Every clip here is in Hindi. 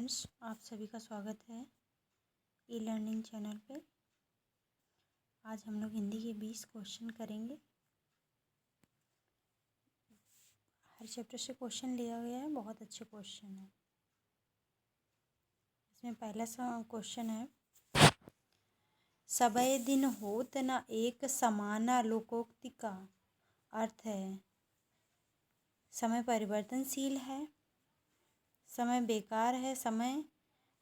फ्रेंड्स, आप सभी का स्वागत है ई लर्निंग चैनल पे। आज हम लोग हिंदी के 20 क्वेश्चन करेंगे। हर चैप्टर से क्वेश्चन लिया गया है, बहुत अच्छे क्वेश्चन है। इसमें पहला क्वेश्चन है, सबय दिन होत न एक समाना लोकोक्ति का अर्थ है समय परिवर्तनशील है, समय बेकार है, समय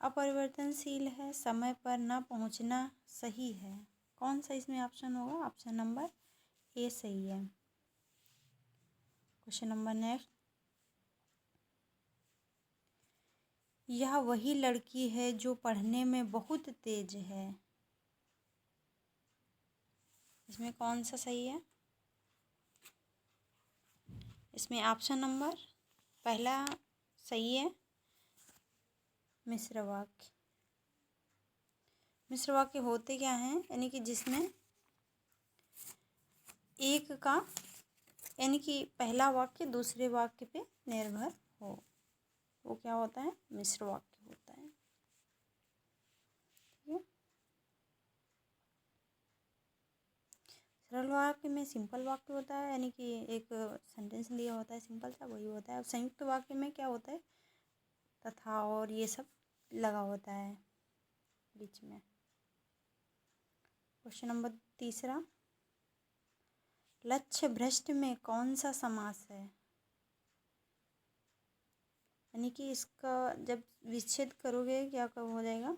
अपरिवर्तनशील है, समय पर न पहुंचना सही है। कौन सा इसमें ऑप्शन होगा? ऑप्शन नंबर ए सही है। क्वेश्चन नंबर नेक्स्ट, यह वही लड़की है जो पढ़ने में बहुत तेज है। इसमें कौन सा सही है? इसमें ऑप्शन नंबर पहला सही है, मिश्र वाक्य। मिश्र वाक्य होते क्या हैं? यानी कि जिसमें एक का यानी कि पहला वाक्य दूसरे वाक्य पे निर्भर हो, वो क्या होता है? मिश्र वाक्य होता है। ठीक है। सरल वाक्य में सिंपल वाक्य होता है, यानी कि एक सेंटेंस दिया होता है सिंपल सा, वही होता है। संयुक्त वाक्य में क्या होता है? तथा और ये सब लगा होता है बीच में। क्वेश्चन नंबर तीसरा, लक्ष्य भ्रष्ट में कौन सा समास है? यानी कि इसका जब विच्छेद करोगे क्या कब हो जाएगा?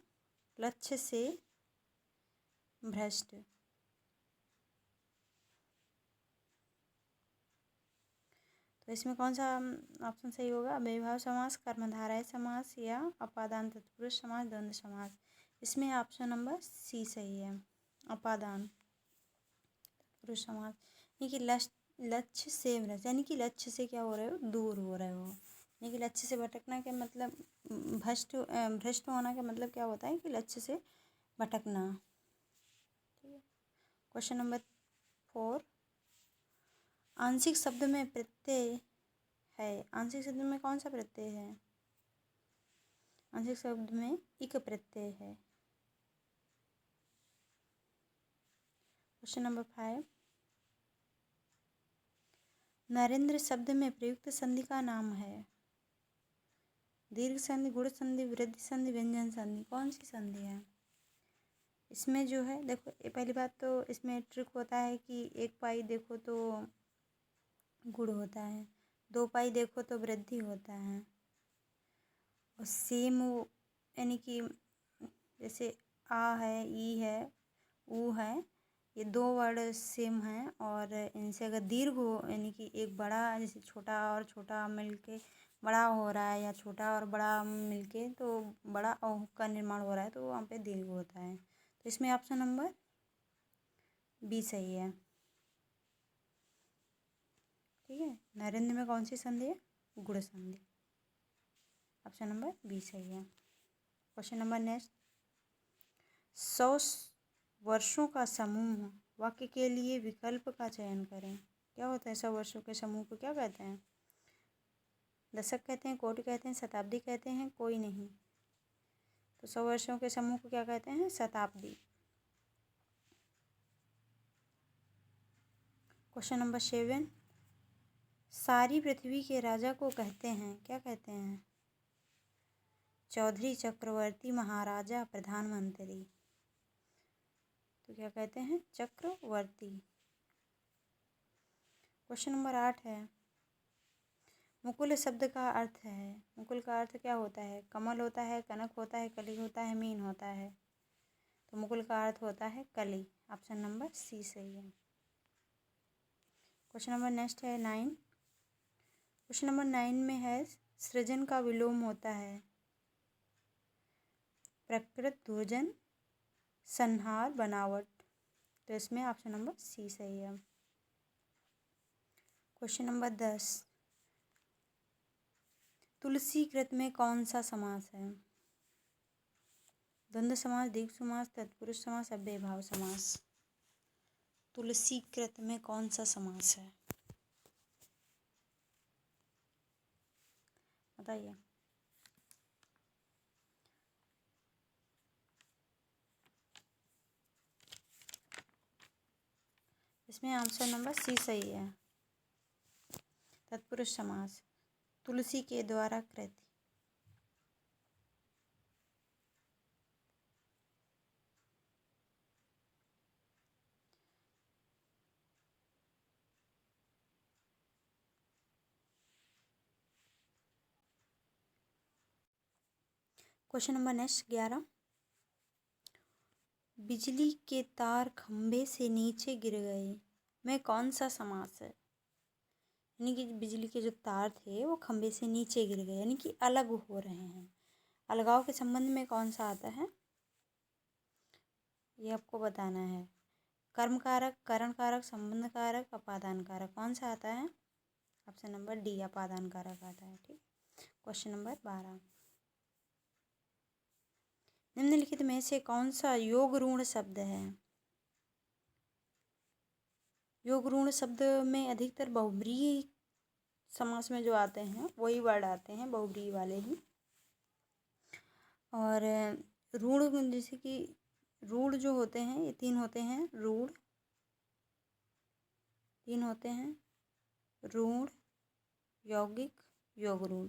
लक्ष्य से भ्रष्ट। तो इसमें कौन सा ऑप्शन सही होगा? अव्ययीभाव समास, कर्मधारय समास या अपादान तत्पुरुष समास, द्वंद्व समास। इसमें ऑप्शन नंबर सी सही है, अपादान तत्पुरुष समास। यानी कि लक्ष्य से भ्रष्ट, यानी कि लक्ष्य से क्या हो रहे हो? दूर हो रहे हो। यानी कि लक्ष्य से भटकना के मतलब भ्रष्ट होना का मतलब क्या होता है? कि लक्ष्य से भटकना। ठीक है। क्वेश्चन नंबर 4, आंशिक शब्द में प्रत्यय है। आंशिक शब्द में कौन सा प्रत्यय है? आंशिक शब्द में इक प्रत्यय है। क्वेश्चन नंबर 5, नरेंद्र शब्द में प्रयुक्त संधि का नाम है। दीर्घ संधि, गुण संधि, वृद्धि संधि, व्यंजन संधि। कौन सी संधि है? इसमें जो है देखो, पहली बात तो इसमें ट्रिक होता है कि एक पाई देखो तो गुण होता है, दो पाई देखो तो वृद्धि होता है, और सेम यानी कि जैसे आ है, ई है, ऊ है, ये दो वर्ड सेम हैं, और इनसे अगर दीर्घ हो यानी कि एक बड़ा, जैसे छोटा और छोटा मिलके बड़ा हो रहा है, या छोटा और बड़ा मिलके तो बड़ा का निर्माण हो रहा है, तो वहाँ पे दीर्घ होता है। तो इसमें ऑप्शन नंबर बी सही है। ठीक है। नरेंद्र में कौन सी संधि है? गुण संधि। ऑप्शन नंबर बी सही है। क्वेश्चन नंबर नेक्स्ट, 100 वर्षों का समूह वाक्य के लिए विकल्प का चयन करें। क्या होता है 100 वर्षों के समूह को? क्या कहते हैं? दशक कहते हैं, कोटि कहते हैं, शताब्दी कहते हैं, कोई नहीं। तो 100 वर्षों के समूह को क्या कहते हैं? शताब्दी। क्वेश्चन नंबर 7, सारी पृथ्वी के राजा को कहते हैं। क्या कहते हैं? चौधरी, चक्रवर्ती, महाराजा, प्रधानमंत्री। तो क्या कहते हैं? चक्रवर्ती। क्वेश्चन नंबर 8 है, मुकुल शब्द का अर्थ है। मुकुल का अर्थ क्या होता है? कमल होता है, कनक होता है, कली होता है, मीन होता है। तो मुकुल का अर्थ होता है कली। ऑप्शन नंबर सी सही है। क्वेश्चन नंबर नेक्स्ट है 9। क्वेश्चन नंबर 9 में है, सृजन का विलोम होता है। प्रकृत, ध्वजन, संहार, बनावट। तो इसमें ऑप्शन नंबर सी सही है। क्वेश्चन नंबर 10, तुलसी कृत में कौन सा समास है? द्वंद्व समास, दीर्घ समास, तत्पुरुष समास, अव्ययीभाव समास। तुलसी कृत में कौन सा समास है? बताइए। इसमें आंसर नंबर सी सही है। तत्पुरुष समास। तुलसी के द्वारा कृति। Question number next 11। बिजली के तार खंभे से नीचे गिर गए में कौन सा समास है? यानी कि बिजली के जो तार थे वो खंभे से नीचे गिर गए, यानी कि अलग हो रहे हैं। अलगाव के संबंध में कौन सा आता है ये आपको बताना है। कर्म कारक, करण कारक, संबंध कारक, अपादान कारक, कौन सा आता है? ऑप्शन नंबर डी अपादान कारक आता है। ठीक। Question number 12। निम्नलिखित में से कौन सा योग ऋण शब्द है? योग ऋण शब्द में अधिकतर बहुब्रीहि समास में जो आते हैं वही वर्ड आते हैं, बहुब्रीहि वाले ही। और ऋण जैसे कि रूढ़ जो होते हैं ये 3 होते हैं। रूढ़ 3 होते हैं, ऋण, यौगिक, योग ऋण।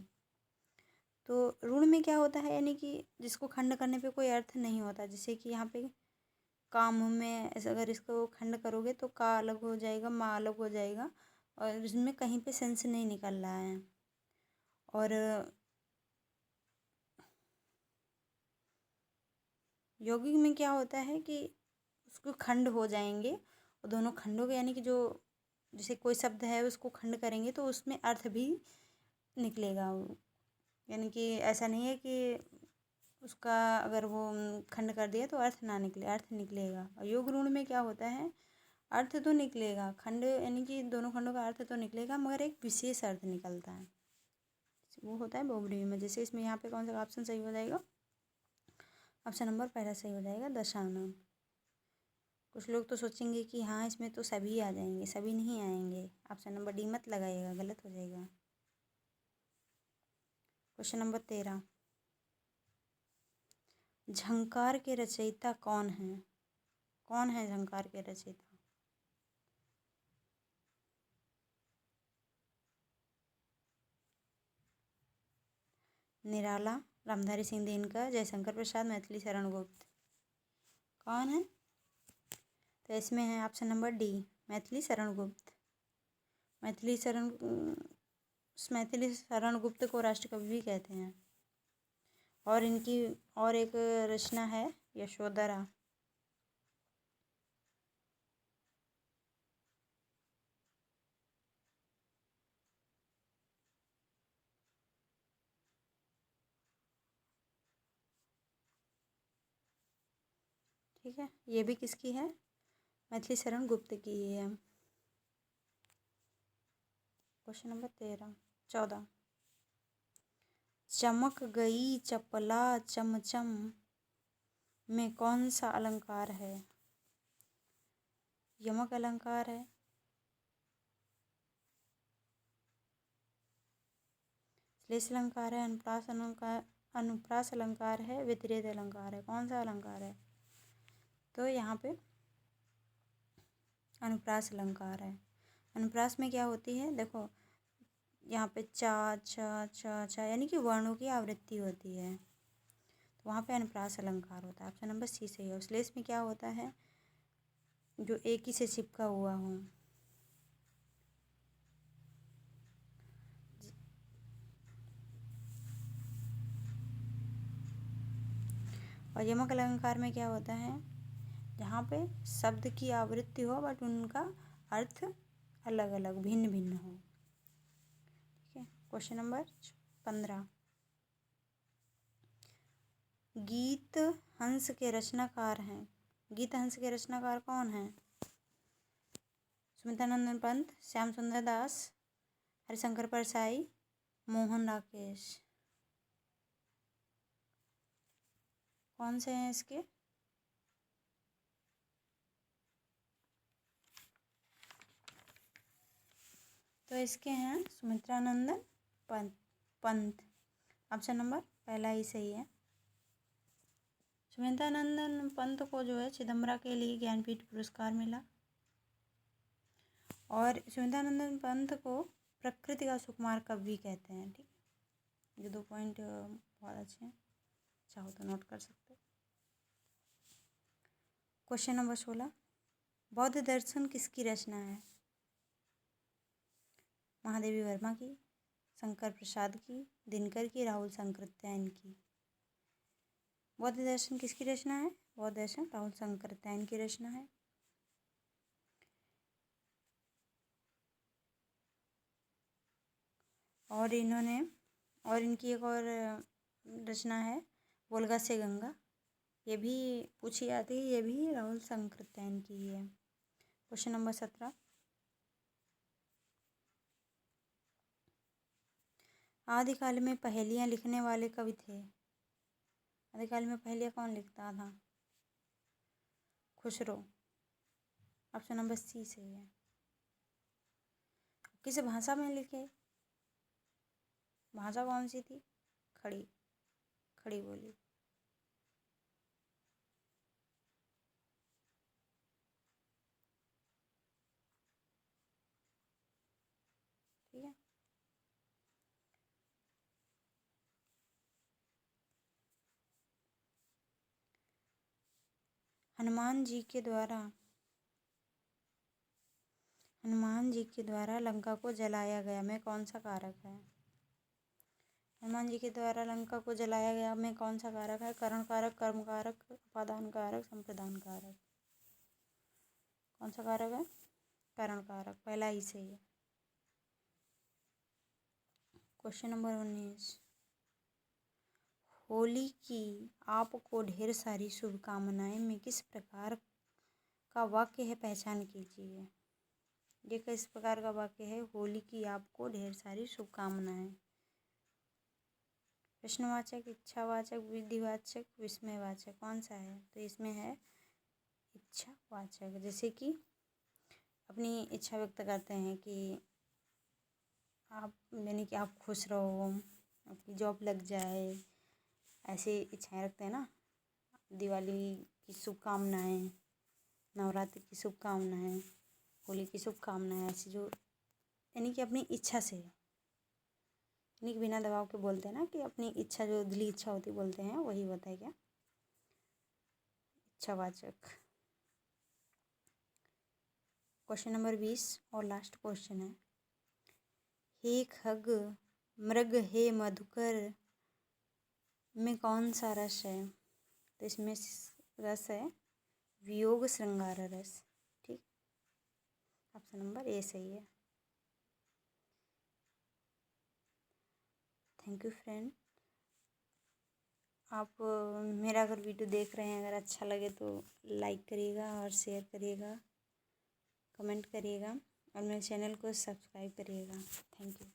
तो ऋण में क्या होता है, यानी कि जिसको खंड करने पे कोई अर्थ नहीं होता। जैसे कि यहाँ पे काम में अगर इसको खंड करोगे तो का अलग हो जाएगा, माँ अलग हो जाएगा और इसमें कहीं पे सेंस नहीं निकल रहा है। और यौगिक में क्या होता है कि उसको खंड हो जाएंगे और दोनों खंडों के, यानी कि जो जैसे कोई शब्द है उसको खंड करेंगे तो उसमें अर्थ भी निकलेगा। यानी कि ऐसा नहीं है कि उसका अगर वो खंड कर दिया तो अर्थ ना निकले, अर्थ निकलेगा। और योग ऋण में क्या होता है, अर्थ तो निकलेगा, खंड यानी कि दोनों खंडों का अर्थ तो निकलेगा मगर एक विशेष अर्थ निकलता है, वो होता है बहुब्रीहि में। जैसे इसमें यहाँ पे कौन सा ऑप्शन सही हो जाएगा? ऑप्शन नंबर पहला सही हो जाएगा, दशानन। कुछ लोग तो सोचेंगे कि हाँ इसमें तो सभी आ जाएंगे, सभी नहीं आएंगे। ऑप्शन नंबर डी मत लगाइएगा, गलत हो जाएगा। Question number 13। झंकार के रचयिता कौन है? कौन है झंकार के रचयिता? निराला, रामधारी सिंह दिनकर, जयशंकर प्रसाद, मैथिली शरण गुप्त। कौन है? तो इसमें है option number D Maithili Sharan Gupt. Maithili Sharan Gupt को राष्ट्रकवि भी कहते हैं। और इनकी और एक रचना है यशोधरा। ठीक है, ये भी किसकी है? मैथिली शरण गुप्त की ही है। Question number 14। चमक गई चपला चमचम में कौन सा अलंकार है? यमक अलंकार है, श्लेष अलंकार है, अनुप्रास अलंकार है, व्यतिरेक अलंकार है। कौन सा अलंकार है? तो यहाँ पे अनुप्रास अलंकार है। अनुप्रास में क्या होती है, देखो यहाँ पे चा छ छ छ यानी कि वर्णों की आवृत्ति होती है, तो वहाँ पे अनुप्रास अलंकार होता है। ऑप्शन नंबर सी सही है। श्लेष में क्या होता है, जो एक ही से चिपका हुआ हो। और यमक अलंकार में क्या होता है, जहाँ पे शब्द की आवृत्ति हो बट उनका अर्थ अलग अलग भिन्न भिन्न हो। ठीक है। Question number 15। गीत हंस के रचनाकार हैं। गीत हंस के रचनाकार कौन हैं? सुमित्रानंदन पंत, श्याम सुंदर दास, हरिशंकर परसाई, मोहन राकेश। कौन से हैं इसके? तो इसके हैं सुमित्रानंदन पंत। ऑप्शन नंबर पहला ही सही है। सुमित्रानंदन पंत को जो है चिदम्बरा के लिए ज्ञानपीठ पुरस्कार मिला। और सुविधानंदन पंत को प्रकृति का सुकुमार कवि कहते हैं। ठीक, ये 2 पॉइंट बहुत अच्छे हैं, चाहो तो नोट कर सकते हो। क्वेश्चन नंबर 16, बौद्ध दर्शन किसकी रचना है? महादेवी वर्मा की, शंकर प्रसाद की, दिनकर की, राहुल शंकरत्यायन की। बौद्ध दर्शन किसकी रचना है? बौद्ध दर्शन राहुल शंकरत्यायन की रचना है। और इनकी एक और रचना है वोल्गा से गंगा, ये भी पूछी जाती है, ये भी राहुल शंकरत्यायन की है। क्वेश्चन नंबर 17, आदिकाल में पहेलियाँ लिखने वाले कवि थे। आदिकाल में पहेलियाँ कौन लिखता था? खुसरो। ऑप्शन नंबर सी सही है। किस भाषा में लिखे? भाषा कौन सी थी? खड़ी बोली। ठीक है, हनुमान जी के द्वारा लंका को जलाया गया में कौन सा कारक है? हनुमान जी के द्वारा लंका को जलाया गया में कौन सा कारक है? करण कारक, कर्म कारक, उपादान कारक, संप्रदान कारक। कौन सा कारक है? करण कारक, पहला ही सही है। क्वेश्चन नंबर 19, होली की आपको ढेर सारी शुभकामनाएं में किस प्रकार का वाक्य है? पहचान कीजिए। ये किस प्रकार का वाक्य है? होली की आपको ढेर सारी शुभकामनाएं। प्रश्नवाचक, इच्छावाचक, विधिवाचक, विस्मयवाचक, कौन सा है? तो इसमें है इच्छावाचक। जैसे कि अपनी इच्छा व्यक्त करते हैं कि आप, यानी कि आप खुश रहो, आपकी जॉब लग जाए, ऐसी इच्छाएं रखते हैं ना। दिवाली की शुभकामनाएं, नवरात्रि की शुभकामनाएं, होली की शुभकामनाएं, ऐसी जो यानी कि अपनी इच्छा से, यानी कि बिना दबाव के बोलते हैं ना, कि अपनी इच्छा, जो दिली इच्छा होती बोलते हैं, वही होता है क्या? इच्छावाचक। क्वेश्चन नंबर 20 और लास्ट क्वेश्चन है, हे खग मृग हे मधुकर में कौन सा रस है? तो इसमें रस है वियोग श्रृंगार रस। ठीक, ऑप्शन नंबर ए सही है। Thank you friend. आप मेरा अगर वीडियो देख रहे हैं, अगर अच्छा लगे तो लाइक करिएगा और शेयर करिएगा, कमेंट करिएगा और मेरे चैनल को सब्सक्राइब करिएगा। Thank you.